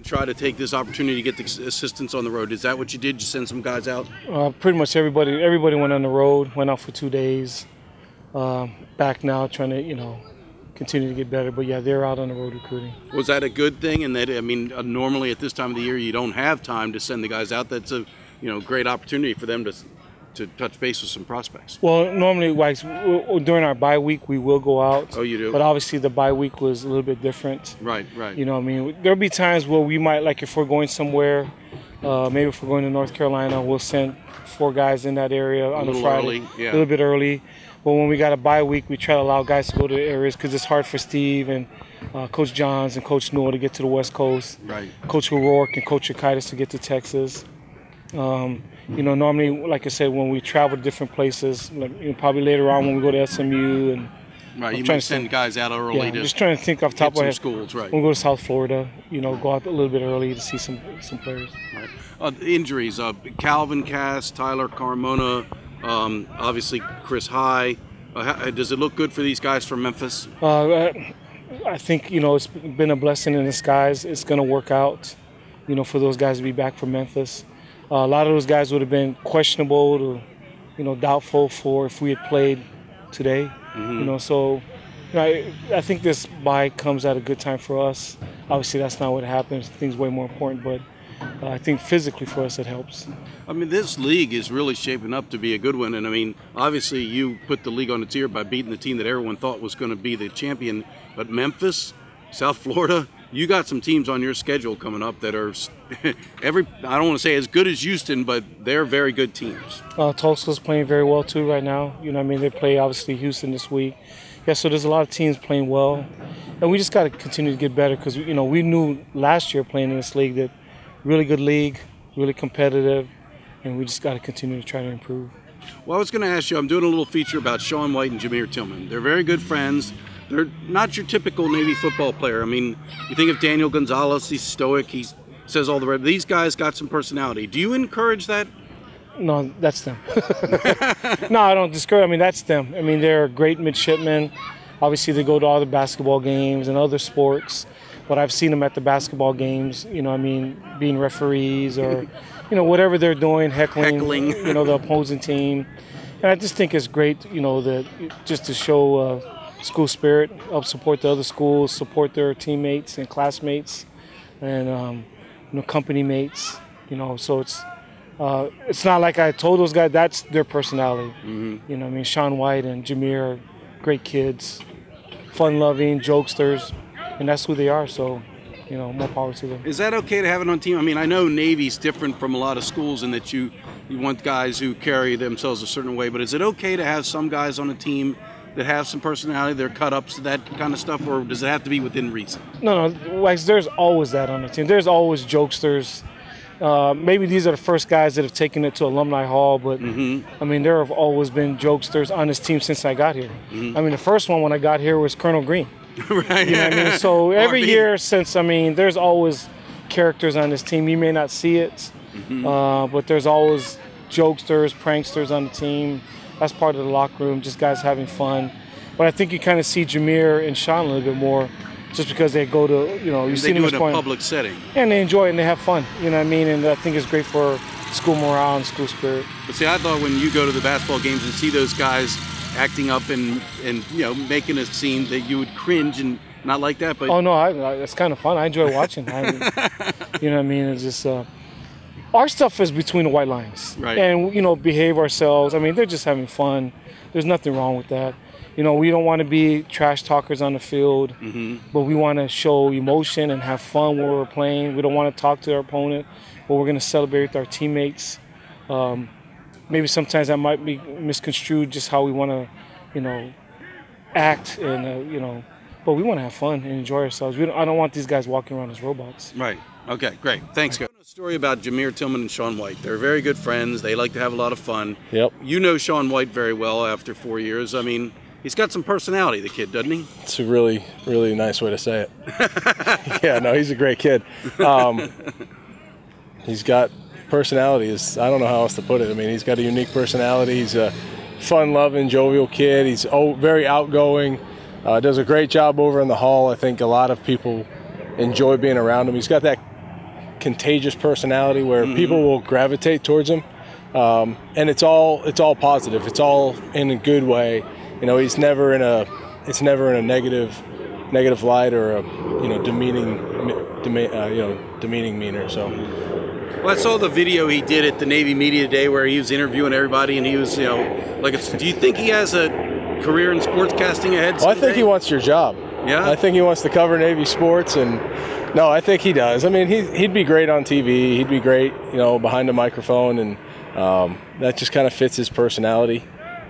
Try to take this opportunity to get the assistance on the road. Is that what you did? You send some guys out? Pretty much everybody went on the road, went out for 2 days. Back now trying to, continue to get better. But yeah, they're out on the road recruiting. Was that a good thing? And that, normally at this time of the year, you don't have time to send the guys out. That's a, great opportunity for them to touch base with some prospects. Well, normally, like, during our bye week, we will go out. Oh, you do? But obviously the bye week was a little bit different. Right. There'll be times where we might, like if we're going somewhere, maybe if we're going to North Carolina, we'll send 4 guys in that area on a Friday. Early, yeah. A little bit early. But when we got a bye week, we try to allow guys to go to the areas because it's hard for Steve and Coach Johns and Coach Newell to get to the West Coast. Right. Coach O'Rourke and Coach Akitis to get to Texas. Normally, like I said, when we travel to different places, probably later on when we go to SMU and you might send guys out early. Yeah, just trying to think off the top of my head. Schools, right? When we go to South Florida, go out a little bit early to see some players. Right. Injuries: Calvin Cass, Tyler Carmona, obviously Chris High. Does it look good for these guys from Memphis? I think it's been a blessing in disguise. It's going to work out, for those guys to be back from Memphis. A lot of those guys would have been questionable to, doubtful for if we had played today. Mm-hmm. So I think this bye comes at a good time for us. Obviously, that's not what happens. Things way more important, but I think physically for us it helps. This league is really shaping up to be a good one, and obviously you put the league on its ear by beating the team that everyone thought was going to be the champion. But Memphis, South Florida, you got some teams on your schedule coming up that are I don't want to say as good as Houston, but they're very good teams. Tulsa's playing very well too right now. They play obviously Houston this week. Yeah, so there's a lot of teams playing well, and we just got to continue to get better because we knew last year playing in this league that really good league, really competitive, and we just got to continue to try to improve. Well, I was going to ask you, I'm doing a little feature about Shawn White and Jamir Tillman. They're very good friends. They're not your typical Navy football player. You think of Daniel Gonzalez, he's stoic, he says all the right. These guys got some personality. Do you encourage that? No, that's them. No, I don't discourage. That's them. They're great midshipmen. Obviously, they go to all the basketball games and other sports. But I've seen them at the basketball games, being referees or, whatever they're doing, heckling. The opposing team. And I just think it's great, that just to show school spirit, help support the other schools, support their teammates and classmates and, company mates, so it's not like I told those guys that's their personality. Mm-hmm. Shawn White and Jamir are great kids, fun-loving, jokesters, and that's who they are, so, more power to them. Is that okay to have it on team? I know Navy's different from a lot of schools in that you want guys who carry themselves a certain way, but is it okay to have some guys on a team that have some personality, they're cut-ups, that kind of stuff, or does it have to be within reason? No, there's always that on the team. There's always jokesters. Maybe these are the first guys that have taken it to Alumni Hall, but there have always been jokesters on this team since I got here. Mm-hmm. The first one when I got here was Colonel Green. Right. So every year since, there's always characters on this team. You may not see it, but there's always jokesters, pranksters on the team. That's part of the locker room, just guys having fun. But I think you kind of see Jamir and Shawn a little bit more just because they go to, you see them in a public setting. And they enjoy it and they have fun, And I think it's great for school morale and school spirit. But see, I thought when you go to the basketball games and see those guys acting up and making a scene that you would cringe and not like that. But oh, no, it's kind of fun. I enjoy watching. It's just... our stuff is between the white lines, right? And behave ourselves. They're just having fun. There's nothing wrong with that. We don't want to be trash talkers on the field, but we want to show emotion and have fun when we're playing. We don't want to talk to our opponent, but we're going to celebrate with our teammates. Maybe sometimes that might be misconstrued, just how we want to, act and but we want to have fun and enjoy ourselves. I don't want these guys walking around as robots. Right. Okay, great. Thanks, guys. A story about Jamir Tillman and Shawn White. They're very good friends. They like to have a lot of fun. Yep. You know Shawn White very well after 4 years. He's got some personality, the kid, doesn't he? It's a really, really nice way to say it. Yeah, no, he's a great kid. He's got personality. I don't know how else to put it. He's got a unique personality. He's a fun-loving, jovial kid. He's very outgoing. Does a great job over in the hall. I think a lot of people enjoy being around him. He's got that contagious personality where people will gravitate towards him, and it's all positive. It's all in a good way. You know, it's never in a negative light or a demeaning meaner. So. Well, I saw the video he did at the Navy Media Day where he was interviewing everybody, and he was, do you think he has a career in sportscasting ahead? Well, I think he wants your job. Yeah? I think he wants to cover Navy sports, and no, I think he does. I mean, he'd be great on TV. He'd be great, behind a microphone, and that just kind of fits his personality.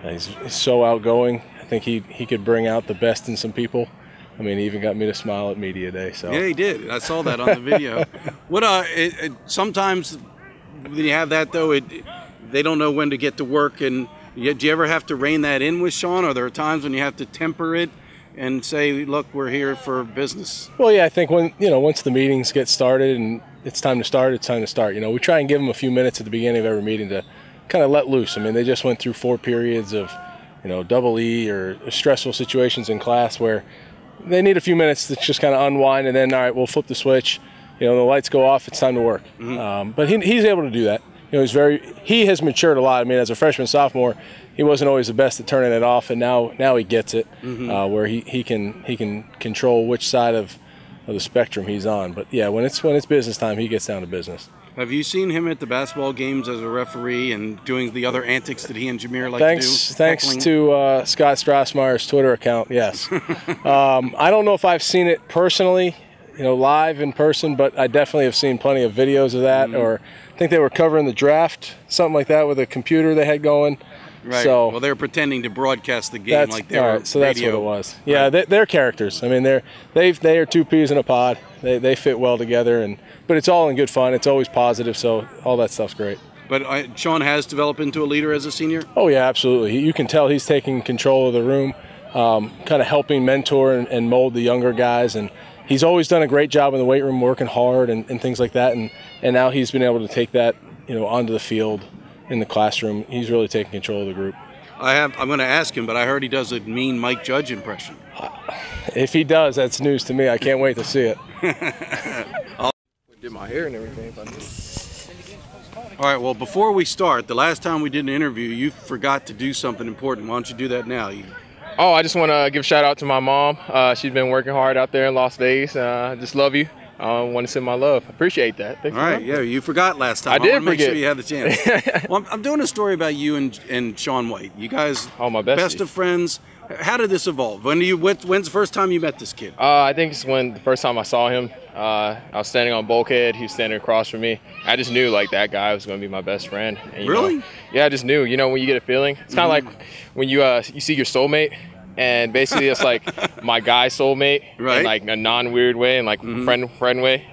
He's so outgoing. I think he could bring out the best in some people. I mean, he even got me to smile at Media Day. So yeah, he did. I saw that on the video. Sometimes when you have that though, they don't know when to get to work. And do you ever have to rein that in with Shawn? Or there are times when you have to temper it and say, "Look, we're here for business"? Well, yeah, I think once the meetings get started and it's time to start, it's time to start. We try and give them a few minutes at the beginning of every meeting to kind of let loose. I mean, they just went through 4 periods of double E or stressful situations in class where they need a few minutes to just kind of unwind, and then, all right, we'll flip the switch. The lights go off. It's time to work. But he's able to do that. He has matured a lot. I mean, as a freshman, sophomore, he wasn't always the best at turning it off, and now he gets it, where he can control which side of the spectrum he's on. But yeah, when it's business time, he gets down to business. Have you seen him at the basketball games as a referee and doing the other antics that he and Jamir like to do? Thanks to Scott Strassmeyer's Twitter account, yes. I don't know if I've seen it personally, live in person, but I definitely have seen plenty of videos of that. Or I think they were covering the draft, something like that, with a computer they had going. Right. So, well, they're pretending to broadcast the game like they were so radio. That's what it was. Yeah, they're characters. I mean, they are 2 peas in a pod. They fit well together, but it's all in good fun. It's always positive, so all that stuff's great. But Shawn has developed into a leader as a senior? Oh, yeah, absolutely. You can tell he's taking control of the room, kind of helping mentor and mold the younger guys. And he's always done a great job in the weight room, working hard and things like that. And now he's been able to take that onto the field in the classroom. He's really taking control of the group. I'm going to ask him, but I heard he does a mean Mike Judge impression. If he does, that's news to me. I can't wait to see it. I did my hair and everything. All right, well, before we start, the last time we did an interview, you forgot to do something important. Why don't you do that now? Oh, I just want to give a shout out to my mom. She's been working hard out there in Las Vegas. Just love you. I want to send my love. Appreciate that. Thanks. All right, yeah, you forgot last time. I did want to make forget. sure you had the chance. Well, I'm doing a story about you and Shawn White. You guys, my besties. Best of friends. How did this evolve? When's the first time you met this kid? I think it's when the first time I saw him. I was standing on bulkhead. He was standing across from me. I just knew that guy was going to be my best friend. And, really? Yeah, I just knew. When you get a feeling, it's kind of like when you see your soulmate. And basically, it's like my guy soulmate, right? In like a non-weird way and like friend way.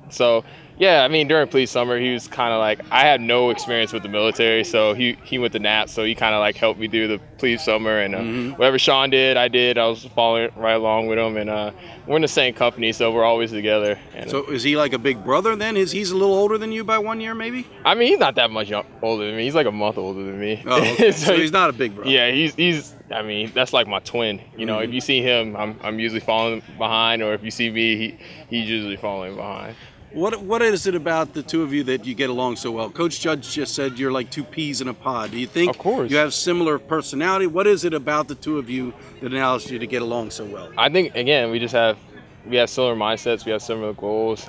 So yeah, I mean, during police summer, he was kind of like, I had no experience with the military, so he went to NAT, so he kind of like helped me do the police summer, and whatever Shawn did, I did. I was following right along with him, and we're in the same company, so we're always together. And, so is he like a big brother then? He's a little older than you by 1 year, maybe? I mean, he's not that much older than me. He's like a month older than me. Oh, okay. So he's not a big brother. Yeah, he's. I mean, that's like my twin. If you see him, I'm usually following behind, or if you see me, he's usually following behind. What is it about the two of you that you get along so well? Coach Judge just said you're like 2 peas in a pod. Do you think of course. You have similar personality? What is it about the two of you that allows you to get along so well? I think, again, we have similar mindsets. We have similar goals.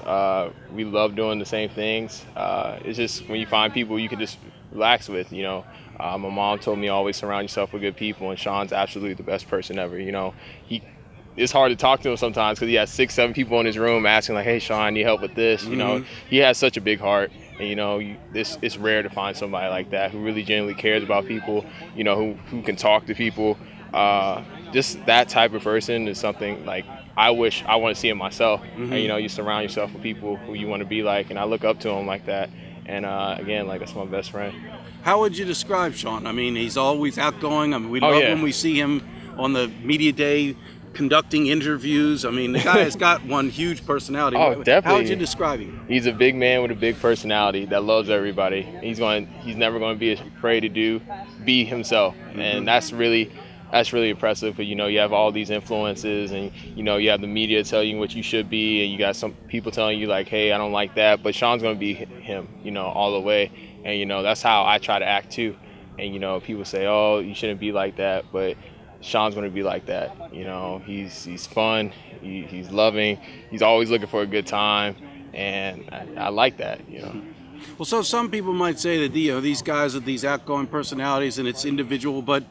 We love doing the same things. It's just when you find people you can just relax with, My mom told me always surround yourself with good people, and Shawn's absolutely the best person ever. It's hard to talk to him sometimes because he has 6-7 people in his room asking like, "Hey, Shawn, I need help with this." He has such a big heart, and it's rare to find somebody like that who really genuinely cares about people. Who can talk to people. Just that type of person is something like I wish I want to see in myself. And, you surround yourself with people who you want to be like, and I look up to him like that. And again, that's my best friend. How would you describe Shawn? I mean, he's always outgoing. I mean, we love when we see him on the media day conducting interviews. I mean, the guy has got one huge personality. Oh, definitely. How would you describe him? He's a big man with a big personality that loves everybody. He's never going to be afraid to be himself. And that's really that's really impressive. But, you know, you have all these influences, and, you know, you have the media telling you what you should be, and you got some people telling you, like, hey, I don't like that. But Shawn's going to be him, you know, all the way. And, you know, that's how I try to act too. And, you know, people say, oh, you shouldn't be like that. But Shawn's going to be like that. You know, he's fun. He's loving. He's always looking for a good time. And I like that, you know. Well, so some people might say that, you know, these guys are these outgoing personalities and it's individual, but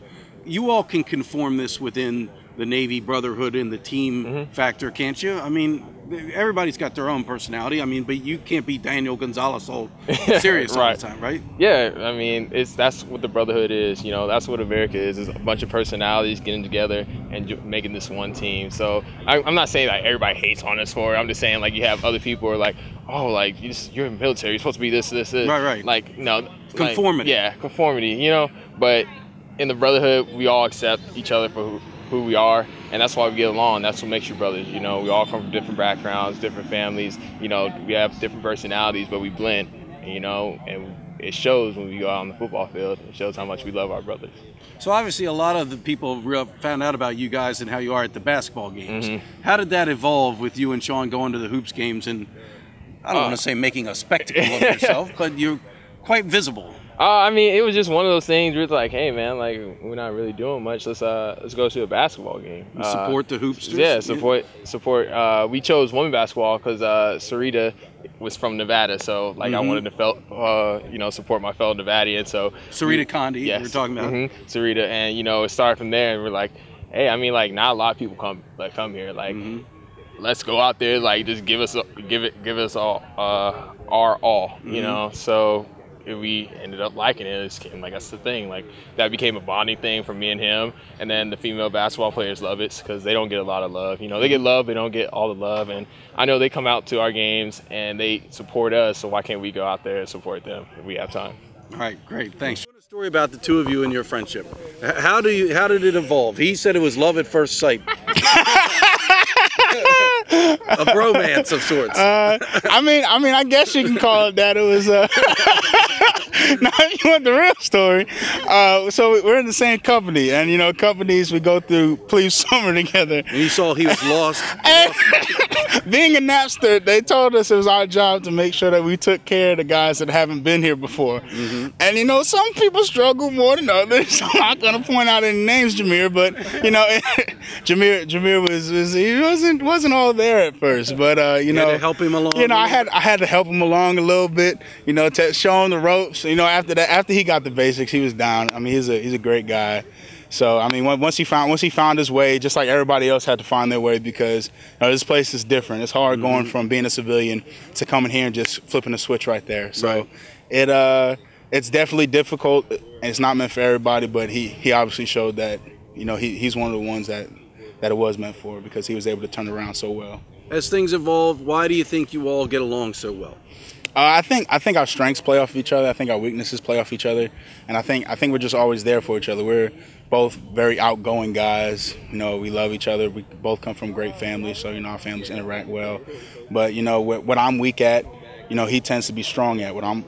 you all can conform this within the Navy brotherhood and the team factor, can't you? I mean, everybody's got their own personality. I mean, but you can't be Daniel Gonzalez all serious all the time, right? Yeah, I mean, that's what the brotherhood is. You know, that's what America is a bunch of personalities getting together and making this one team. So I'm not saying like everybody hates on us for it. I'm just saying like you have other people who are like, oh, like you're in the military, you're supposed to be this. Right. Like, no. Conformity. Like, yeah, conformity, you know. But in the brotherhood, we all accept each other for who we are, and that's why we get along. That's what makes you brothers. You know, we all come from different backgrounds, different families. You know, we have different personalities, but we blend. You know, and it shows when we go out on the football field. It shows how much we love our brothers. So obviously, a lot of the people found out about you guys and how you are at the basketball games. How did that evolve with you and Shawn going to the hoops games and I don't want to say making a spectacle of yourself, but you're quite visible? I mean, it was just one of those things where it's like, hey, man, like, we're not really doing much. Let's go to a basketball game. Support the hoopsters? Yeah, support. We chose women basketball because Sarita was from Nevada, so, like, I wanted to, support my fellow Nevadian. So Sarita Condi, yes. We're talking about. Sarita, and, you know, it started from there, and we're like, hey, I mean, like, not a lot of people come here. Like, let's go out there, like, just give us all our all, you know? So we ended up liking it. It became, like, that's the thing. Like, that became a bonding thing for me and him. And then the female basketball players love it because they don't get a lot of love. You know, they get love, they don't get all the love. And I know they come out to our games and they support us, so why can't we go out there and support them if we have time? All right, great, thanks. A story about the two of you and your friendship. How did it evolve? He said it was love at first sight. A bromance of sorts. I mean, I guess you can call it that. It was. Now, if you want the real story, so we're in the same company, and you know, companies we go through plebe summer together. And you saw he was lost. Being a Napster, they told us it was our job to make sure that we took care of the guys that haven't been here before. And you know, some people struggle more than others. I'm not gonna point out any names, Jamir, but you know, Jamir wasn't all there at first, but you know, had to help him along. You know, I had to help him along a little bit. You know, to show him the ropes. You know, after he got the basics, he was down. I mean, he's a great guy. So I mean, once he found his way, just like everybody else had to find their way, because you know, this place is different. It's hard going from being a civilian to coming here and just flipping a switch right there. So it's definitely difficult, and it's not meant for everybody. But he obviously showed that, you know, he's one of the ones that it was meant for, because he was able to turn it around so well. As things evolve, why do you think you all get along so well? I think our strengths play off each other. I think our weaknesses play off each other, and I think we're just always there for each other. We're both very outgoing guys. You know, we love each other. We both come from great families, so you know, our families interact well. But you know, what I'm weak at, you know, he tends to be strong at. What I'm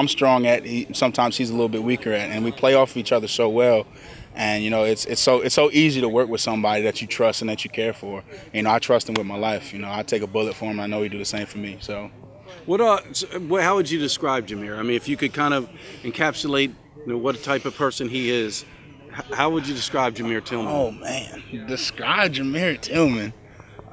strong at, sometimes he's a little bit weaker at, and we play off each other so well. And you know, it's so easy to work with somebody that you trust and that you care for. You know, I trust him with my life. You know, I take a bullet for him. I know he do the same for me. So, how would you describe Jamir? I mean, if you could kind of encapsulate, you know, what type of person he is, how would you describe Jamir Tillman? Oh man, describe Jamir Tillman.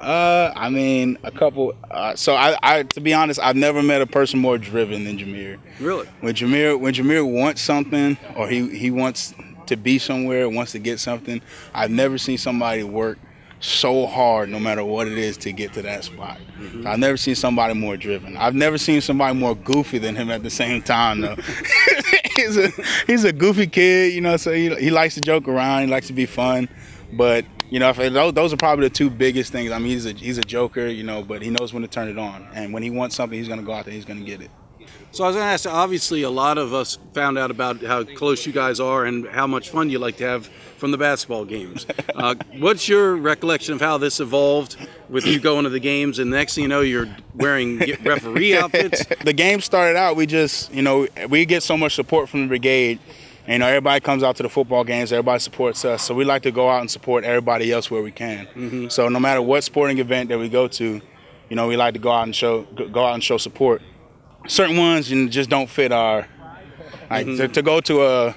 I mean, a couple. So I to be honest, I've never met a person more driven than Jamir. Really? When Jamir wants something, or he wants to be somewhere, wants to get something, I've never seen somebody work so hard, no matter what it is, to get to that spot. I've never seen somebody more driven. I've never seen somebody more goofy than him at the same time, though. he's a goofy kid, you know, so he likes to joke around, he likes to be fun. But you know, those are probably the two biggest things. I mean, he's a joker, you know, but he knows when to turn it on. And when he wants something, he's going to go out there, he's going to get it. So I was going to ask, obviously a lot of us found out about how close you guys are and how much fun you like to have from the basketball games. What's your recollection of how this evolved with you going to the games, and next thing you know, you're wearing referee outfits? The game started out, we just, you know, we get so much support from the brigade. And, you know, everybody comes out to the football games. Everybody supports us. So we like to go out and support everybody else where we can. So no matter what sporting event that we go to, you know, we like to go out and show support. Certain ones, you know, just don't fit our like to go to a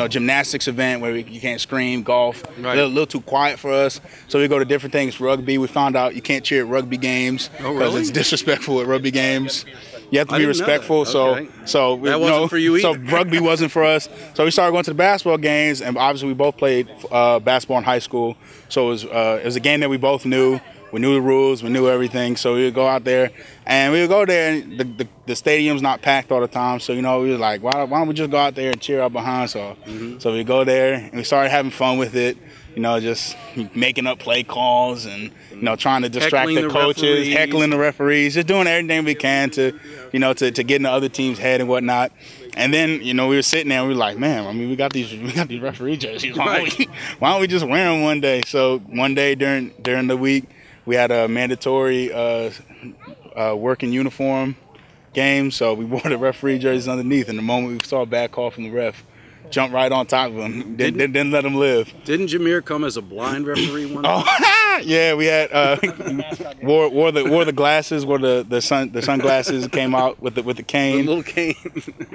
gymnastics event where you can't scream, golf, a little too quiet for us. So we go to different things. Rugby, we found out you can't cheer at rugby games because it's disrespectful at rugby games. You have to be respectful. Okay. So that wasn't for you either. So rugby wasn't for us. So we started going to the basketball games, and obviously we both played basketball in high school. So it was a game that we both knew. We knew the rules, we knew everything, so we would go out there, and we would go there, and the stadium's not packed all the time, so, you know, we were like, why don't we just go out there and cheer our behinds off? So we go there, and we started having fun with it, you know, just making up play calls and, you know, trying to distract the coaches, heckling the referees, just doing everything we can to, you know, to get in the other team's head and whatnot. And then, you know, we were sitting there and we were like, man, I mean, we got these referee jerseys. Why don't we just wear them one day? So one day during the week, we had a mandatory working uniform game, so we wore the referee jerseys underneath. And the moment we saw a bad call from the ref, jumped right on top of him. Didn't let him live. Didn't Jamir come as a blind referee one time? Oh, yeah, we had wore the glasses, wore the sunglasses, came out with the cane. The little cane.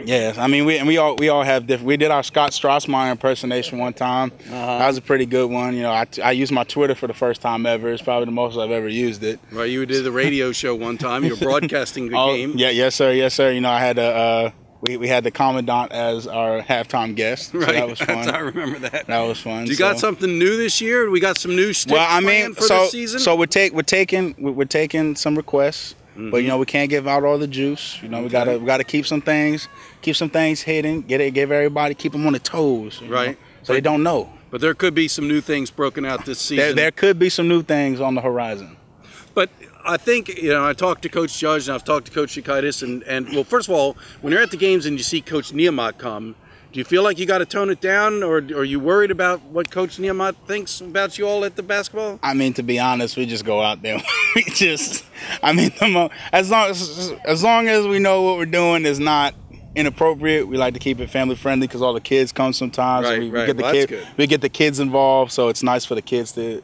Yes, I mean we all have different. We did our Scott Strassmeyer impersonation one time. That was a pretty good one. You know, I used my Twitter for the first time ever. It's probably the most I've ever used it. Right, you did the radio show one time. You were broadcasting the game. Yeah, yes sir. You know, I had a. We had the commandant as our halftime guest, so that was fun. I remember that. That was fun. You got something new this year? We got some new shtick planned for this season? So we're taking some requests, but you know we can't give out all the juice. You know we gotta keep some things hidden. Give everybody, keep them on the toes, right? So they don't know. But there could be some new things broken out this season. There could be some new things on the horizon. But I think, you know, I talked to Coach Judge and I've talked to Coach Shikaitis, and well, first of all, when you're at the games and you see Coach Niumat come, do you feel like you got to tone it down, or are you worried about what Coach Niumat thinks about you all at the basketball? I mean, to be honest, we just go out there. As long as we know what we're doing is not inappropriate, we like to keep it family friendly because all the kids come sometimes. Right, we get the kids involved, so it's nice for the kids to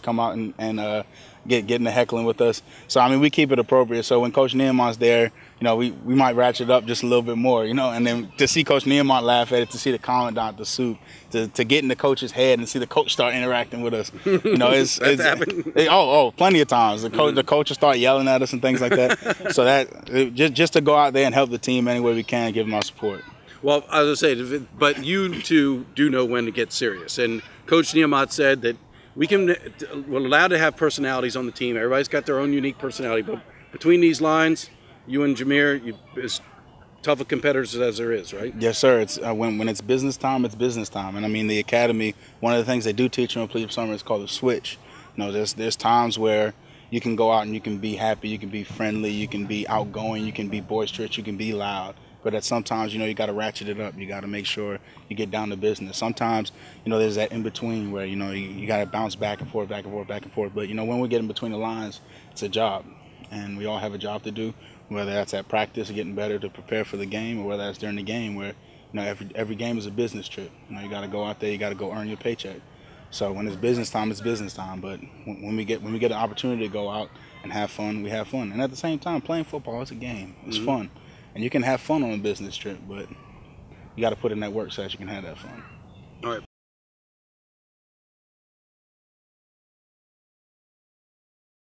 come out and get in the heckling with us. So I mean, we keep it appropriate. So when Coach Niumat's there, you know, we might ratchet up just a little bit more, you know, and then to see Coach Niumat laugh at it, to see the commandant, the soup, to get in the coach's head and see the coach start interacting with us, you know, it's plenty of times. The coaches start yelling at us and things like that. So that just to go out there and help the team any way we can, give them our support. Well, as I say, but you two do know when to get serious, and Coach Niumat said that we're allowed to have personalities on the team. Everybody's got their own unique personality, but between these lines, you and Jamir, as tough of competitors as there is, right? Yes, sir. It's when it's business time, it's business time. And I mean, the academy, one of the things they do teach you in Plebe Summer is called a switch. You know, there's times where you can go out and you can be happy, you can be friendly, you can be outgoing, you can be boisterous, you can be loud. But at sometimes, you know, you got to ratchet it up. You got to make sure you get down to business. Sometimes, you know, there's that in between where, you know, you got to bounce back and forth, back and forth, back and forth. But, you know, when we get in between the lines, it's a job. And we all have a job to do, whether that's at practice, getting better to prepare for the game, or whether that's during the game where, you know, every game is a business trip. You know, you got to go out there, you got to go earn your paycheck. So when it's business time, it's business time. But when we get an opportunity to go out and have fun, we have fun. And at the same time, playing football, it's a game. It's fun. And you can have fun on a business trip, but you got to put in that work so that you can have that fun.